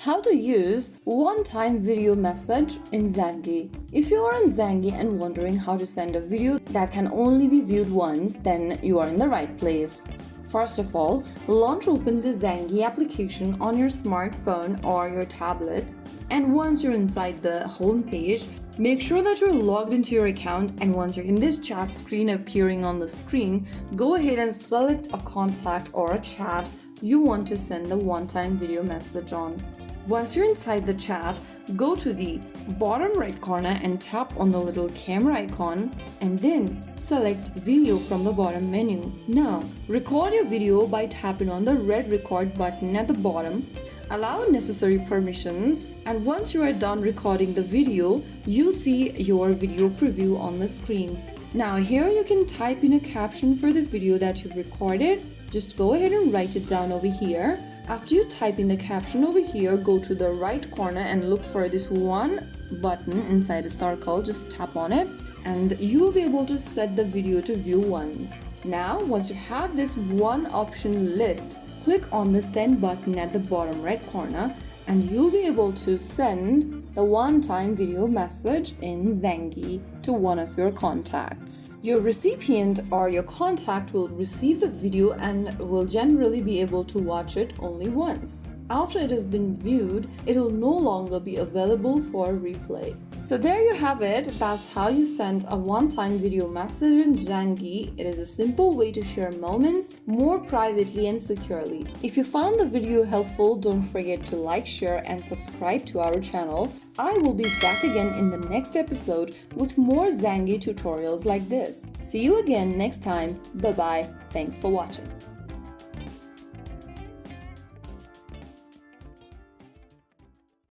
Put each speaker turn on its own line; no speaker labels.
How to use one-time video message in Zangi. If you are on Zangi and wondering how to send a video that can only be viewed once, then you are in the right place. First of all, launch open the Zangi application on your smartphone or your tablets. And once you're inside the home page, make sure that you're logged into your account, and once you're in this chat screen appearing on the screen, go ahead and select a contact or a chat you want to send the one-time video message on. Once you're inside the chat, go to the bottom right corner and tap on the little camera icon and then select video from the bottom menu. Now, record your video by tapping on the red record button at the bottom. Allow necessary permissions, and once you are done recording the video, you'll see your video preview on the screen. Now here you can type in a caption for the video that you've recorded. Just go ahead and write it down over here. After you type in the caption over here, go to the right corner and look for this one button inside a circle. Just tap on it and you'll be able to set the video to view once. Now, once you have this one option lit, click on the send button at the bottom right corner and you'll be able to send the one-time video message in Zangi to one of your contacts. Your recipient or your contact will receive the video and will generally be able to watch it only once. After it has been viewed, it will no longer be available for replay. So there you have it. That's how you send a one-time video message in Zangi. It is a simple way to share moments more privately and securely. If you found the video helpful, don't forget to like, share, and subscribe to our channel. I will be back again in the next episode with more Zangi tutorials like this. See you again next time. Bye-bye. Thanks for watching.